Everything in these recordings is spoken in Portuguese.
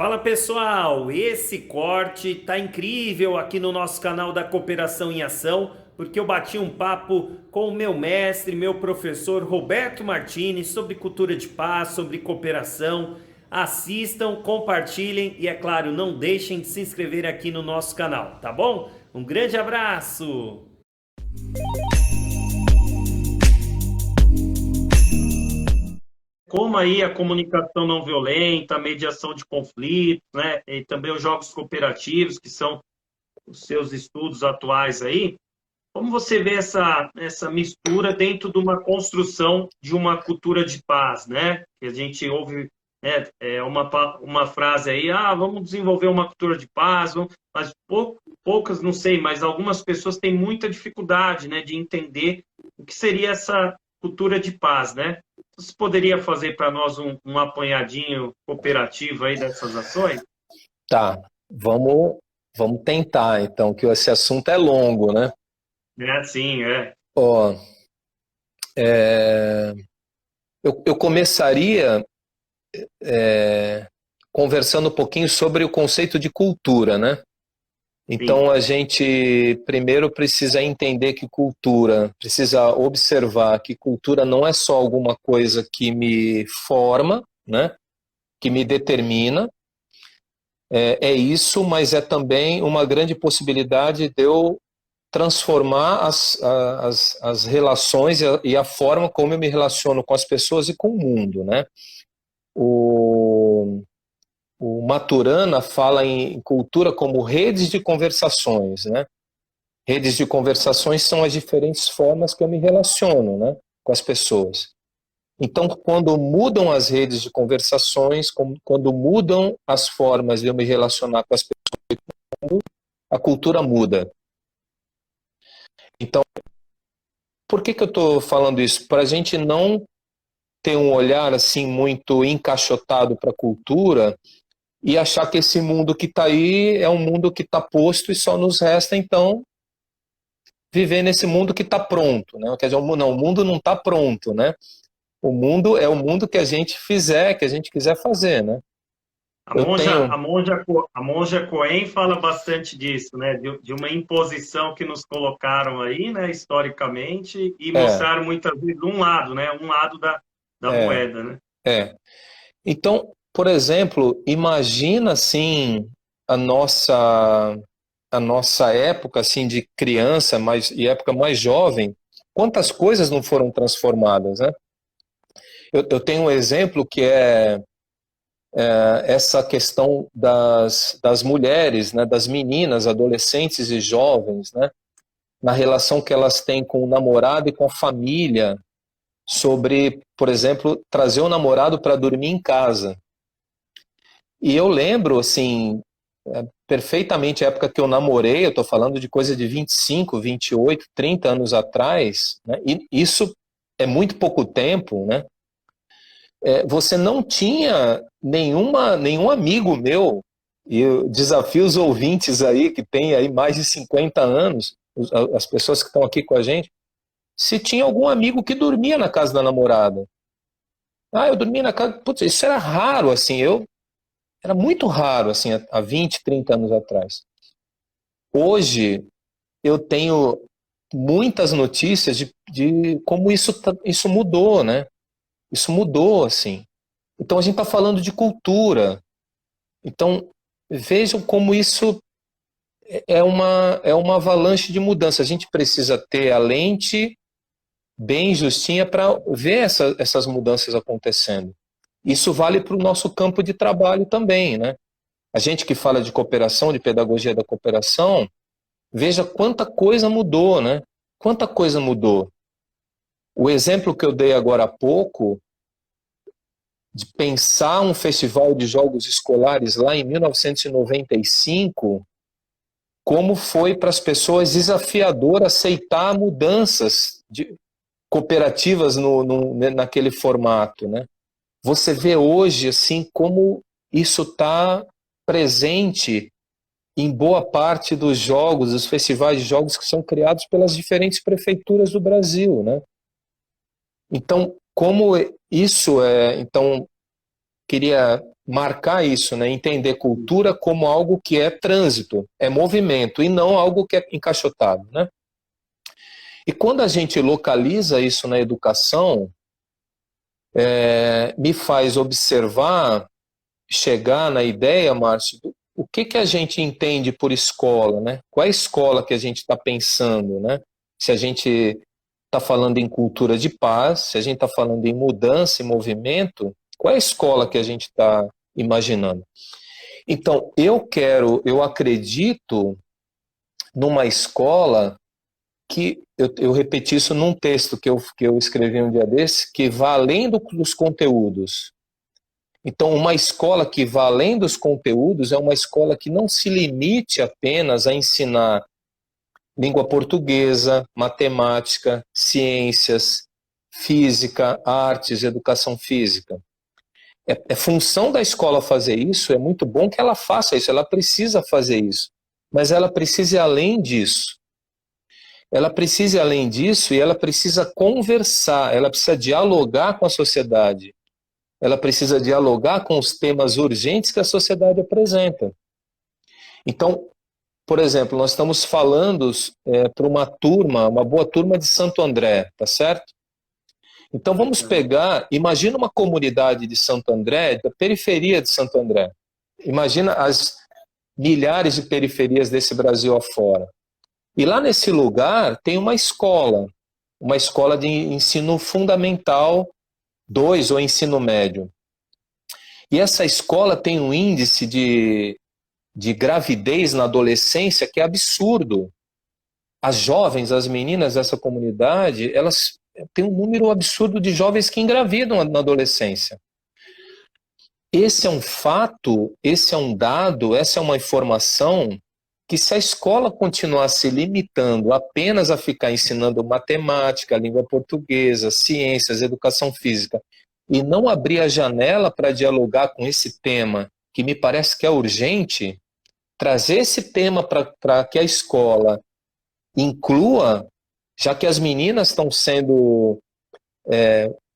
Fala pessoal, esse corte tá incrível aqui no nosso canal da Cooperação em Ação, porque eu bati um papo com o meu mestre, meu professor Roberto Martini sobre cultura de paz, sobre cooperação. Assistam, compartilhem e, é claro, não deixem de se inscrever aqui no nosso canal, tá bom? Um grande abraço! Como aí a comunicação não violenta, a mediação de conflitos, né? E também os jogos cooperativos, que são os seus estudos atuais aí, como você vê essa mistura dentro de uma construção de uma cultura de paz, né? Que a gente ouve, né, uma frase aí, vamos desenvolver uma cultura de paz, mas poucas, não sei, mas algumas pessoas têm muita dificuldade, né, de entender o que seria essa cultura de paz, né? Você poderia fazer para nós um apanhadinho cooperativo aí dessas ações? Tá, vamos tentar, então, que esse assunto é longo, né? É, sim, é. Ó, é, eu começaria conversando um pouquinho sobre o conceito de cultura, né? Sim. Então, a gente primeiro precisa entender que cultura, precisa observar que cultura não é só alguma coisa que me forma, né? Que me determina, é isso, mas é também uma grande possibilidade de eu transformar as relações e a forma como eu me relaciono com as pessoas e com o mundo, né? O, o Maturana fala em cultura como redes de conversações, né? Redes de conversações são as diferentes formas que eu me relaciono, né, com as pessoas. Então, quando mudam as redes de conversações, quando mudam as formas de eu me relacionar com as pessoas, a cultura muda. Então, por que eu estou falando isso? Para a gente não ter um olhar assim muito encaixotado para a cultura e achar que esse mundo que está aí é um mundo que está posto e só nos resta então viver nesse mundo que está pronto, né? Quer dizer, o mundo não está pronto, né? O mundo é o mundo que a gente fizer, que a gente quiser fazer, né? A Eu monja, tenho, a monja, a monja Coen fala bastante disso, né? De uma imposição que nos colocaram aí, né? Historicamente, e é, mostraram muitas vezes um lado, né? Um lado da é, moeda, né? é. Então, por exemplo, imagina assim a nossa a nossa época assim de criança, e época mais jovem, quantas coisas não foram transformadas, né? Eu tenho um exemplo que é essa questão das mulheres, né, das meninas, adolescentes e jovens, né, na relação que elas têm com o namorado e com a família, sobre, por exemplo, trazer o namorado para dormir em casa. E eu lembro, assim, perfeitamente a época que eu namorei, eu estou falando de coisa de 25, 28, 30 anos atrás, né, e isso é muito pouco tempo, né? Você não tinha nenhum amigo meu, e eu desafio os ouvintes aí, que têm aí mais de 50 anos, as pessoas que estão aqui com a gente, se tinha algum amigo que dormia na casa da namorada. Eu dormia na casa. Putz, isso era raro, assim, era muito raro, assim, há 20, 30 anos atrás. Hoje, eu tenho muitas notícias de como isso mudou, né? Isso mudou, assim. Então, a gente está falando de cultura. Então, vejam como isso é uma avalanche de mudança. A gente precisa ter a lente bem justinha para ver essas mudanças acontecendo. Isso vale para o nosso campo de trabalho também, né? A gente que fala de cooperação, de pedagogia da cooperação, veja quanta coisa mudou, né? Quanta coisa mudou. O exemplo que eu dei agora há pouco, de pensar um festival de jogos escolares lá em 1995, como foi para as pessoas desafiador aceitar mudanças cooperativas naquele formato, né? Você vê hoje assim como isso está presente em boa parte dos jogos, dos festivais de jogos que são criados pelas diferentes prefeituras do Brasil, né? Então, como isso é, então queria marcar isso, né? Entender cultura como algo que é trânsito, é movimento, e não algo que é encaixotado, né? E quando a gente localiza isso na educação, me faz observar, chegar na ideia, Márcio, o que a gente entende por escola, né? Qual é a escola que a gente está pensando, né? Se a gente está falando em cultura de paz, se a gente está falando em mudança e movimento, qual é a escola que a gente está imaginando? Então, eu acredito numa escola que, eu repeti isso num texto que eu escrevi um dia desse, que vá além dos conteúdos. Então, uma escola que vá além dos conteúdos é uma escola que não se limite apenas a ensinar língua portuguesa, matemática, ciências, física, artes, educação física. É função da escola fazer isso, é muito bom que ela faça isso, ela precisa fazer isso. Mas ela precisa ir além disso. Ela precisa ir além disso e ela precisa conversar, ela precisa dialogar com a sociedade. Ela precisa dialogar com os temas urgentes que a sociedade apresenta. Então, por exemplo, nós estamos falando para uma turma, uma boa turma de Santo André, tá certo? Então vamos pegar, imagina uma comunidade de Santo André, da periferia de Santo André. Imagina as milhares de periferias desse Brasil afora. E lá nesse lugar tem uma escola de ensino fundamental 2 ou ensino médio. E essa escola tem um índice de gravidez na adolescência que é absurdo. As jovens, as meninas dessa comunidade, elas têm um número absurdo de jovens que engravidam na adolescência. Esse é um fato, esse é um dado, essa é uma informação que, se a escola continuar se limitando apenas a ficar ensinando matemática, língua portuguesa, ciências, educação física, e não abrir a janela para dialogar com esse tema, que me parece que é urgente, trazer esse tema para que a escola inclua, já que as meninas estão sendo,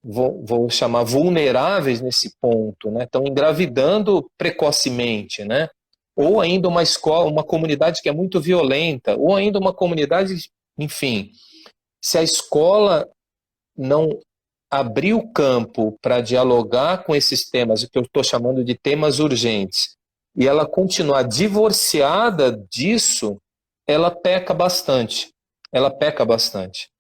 vou chamar, vulneráveis nesse ponto, né? Estão engravidando precocemente, né? Ou ainda uma escola, uma comunidade que é muito violenta, ou ainda uma comunidade, enfim, se a escola não abrir o campo para dialogar com esses temas, o que eu estou chamando de temas urgentes, e ela continuar divorciada disso, ela peca bastante. Ela peca bastante.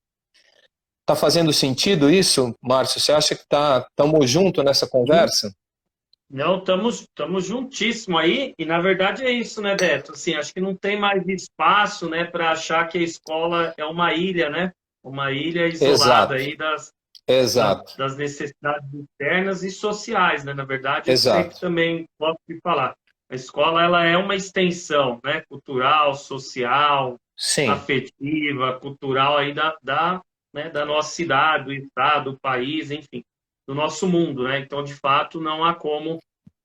Tá fazendo sentido isso, Márcio? Você acha que estamos juntos nessa conversa? Não, estamos juntíssimo aí, e na verdade é isso, né, Beto? Assim, acho que não tem mais espaço, né, para achar que a escola é uma ilha, né? Uma ilha isolada Exato. aí Exato. das necessidades internas e sociais, né? Na verdade, eu sempre Exato. também gosto de falar. A escola, ela é uma extensão, né? Cultural, social, Sim. afetiva, cultural aí né, da nossa cidade, do estado, do país, enfim, do nosso mundo, né? Então, de fato, não há como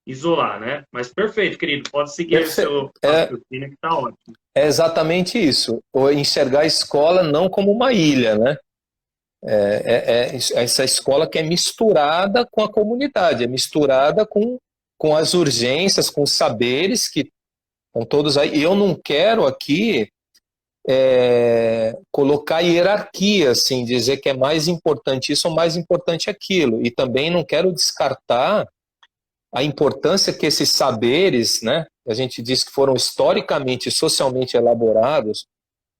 isolar, né? Mas perfeito, querido, pode seguir aí o seu raciocínio que está ótimo. É exatamente isso. Ou enxergar a escola não como uma ilha, né? Essa escola que é misturada com a comunidade, é misturada com as urgências, com os saberes que estão todos aí. E eu não quero aqui colocar hierarquia, assim, dizer que é mais importante isso ou mais importante aquilo. E também não quero descartar a importância que esses saberes, né, a gente diz que foram historicamente e socialmente elaborados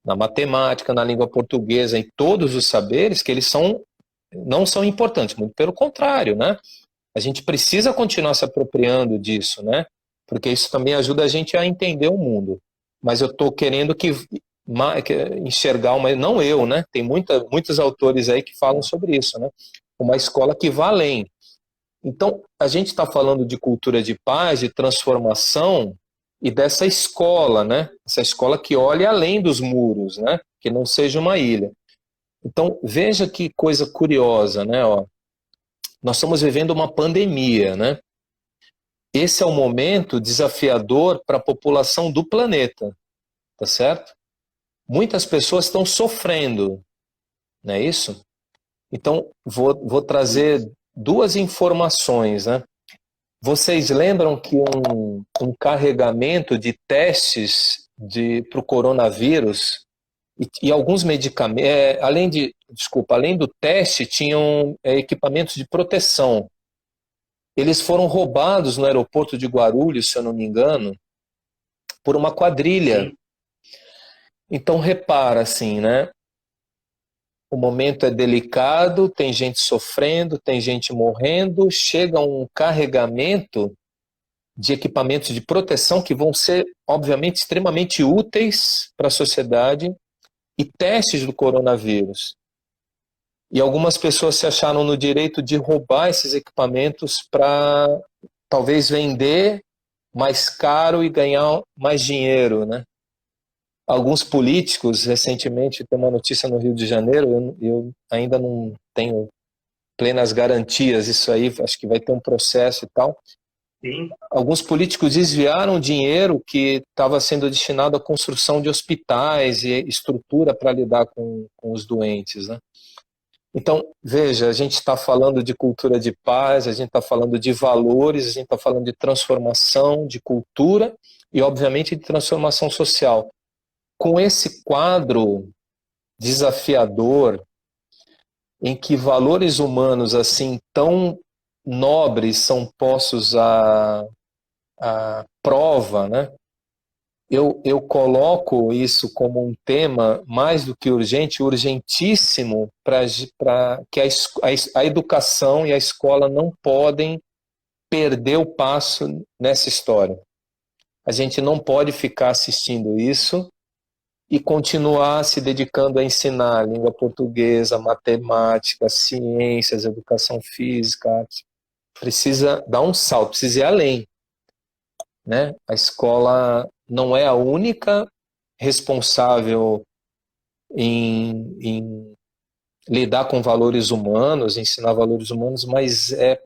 na matemática, na língua portuguesa, em todos os saberes, que eles não são importantes, muito pelo contrário, né? A gente precisa continuar se apropriando disso, né? Porque isso também ajuda a gente a entender o mundo. Mas eu estou querendo enxergar não eu, né? Tem muitos autores aí que falam sobre isso, né? Uma escola que vá além. Então, a gente está falando de cultura de paz, de transformação, e dessa escola, né? Essa escola que olha além dos muros, né? Que não seja uma ilha. Então, veja que coisa curiosa, né? Ó, nós estamos vivendo uma pandemia, né? Esse é um momento desafiador para a população do planeta, tá certo? Muitas pessoas estão sofrendo, não é isso? Então, vou trazer duas informações, né? Vocês lembram que um carregamento de testes para o coronavírus e alguns medicamentos, além do teste, tinham equipamentos de proteção. Eles foram roubados no aeroporto de Guarulhos, se eu não me engano, por uma quadrilha. Sim, Então, repara, assim, né? O momento é delicado, tem gente sofrendo, tem gente morrendo, chega um carregamento de equipamentos de proteção que vão ser, obviamente, extremamente úteis para a sociedade e testes do coronavírus. E algumas pessoas se acharam no direito de roubar esses equipamentos para talvez vender mais caro e ganhar mais dinheiro, né? Alguns políticos, recentemente, tem uma notícia no Rio de Janeiro, eu ainda não tenho plenas garantias, isso aí, acho que vai ter um processo e tal. sim. Alguns políticos desviaram dinheiro que estava sendo destinado à construção de hospitais e estrutura para lidar com os doentes, né? Então, veja, a gente está falando de cultura de paz, a gente está falando de valores, a gente está falando de transformação, de cultura e, obviamente, de transformação social. Com esse quadro desafiador, em que valores humanos assim tão nobres são postos à prova, né? Eu coloco isso como um tema mais do que urgente, urgentíssimo, para que a educação e a escola não podem perder o passo nessa história. A gente não pode ficar assistindo isso e continuar se dedicando a ensinar língua portuguesa, matemática, ciências, educação física, arte. Precisa dar um salto, precisa ir além, né? A escola não é a única responsável em lidar com valores humanos, ensinar valores humanos, mas é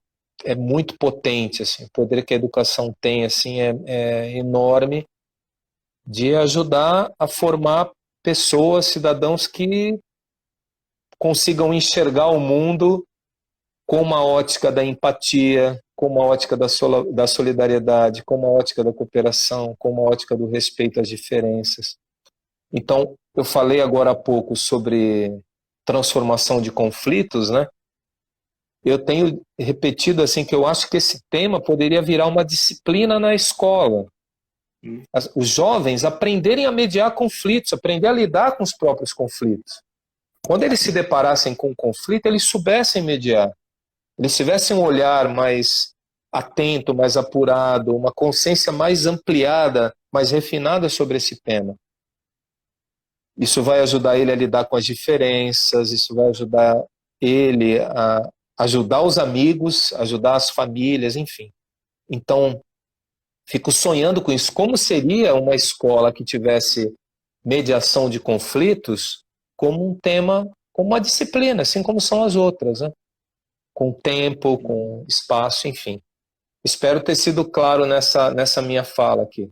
muito potente, assim, o poder que a educação tem, assim, é enorme de ajudar a formar pessoas, cidadãos que consigam enxergar o mundo com uma ótica da empatia, com uma ótica da solidariedade, com uma ótica da cooperação, com uma ótica do respeito às diferenças. Então, eu falei agora há pouco sobre transformação de conflitos, né? Eu tenho repetido assim que eu acho que esse tema poderia virar uma disciplina na escola. Os jovens aprenderem a mediar conflitos, aprender a lidar com os próprios conflitos. Quando eles se deparassem com um conflito, eles soubessem mediar. Eles tivessem um olhar mais atento, mais apurado, uma consciência mais ampliada, mais refinada sobre esse tema. Isso vai ajudar ele a lidar com as diferenças, isso vai ajudar ele a ajudar os amigos, ajudar as famílias, enfim. Então, fico sonhando com isso. Como seria uma escola que tivesse mediação de conflitos como um tema, como uma disciplina, assim como são as outras, né? Com tempo, com espaço, enfim. Espero ter sido claro nessa minha fala aqui.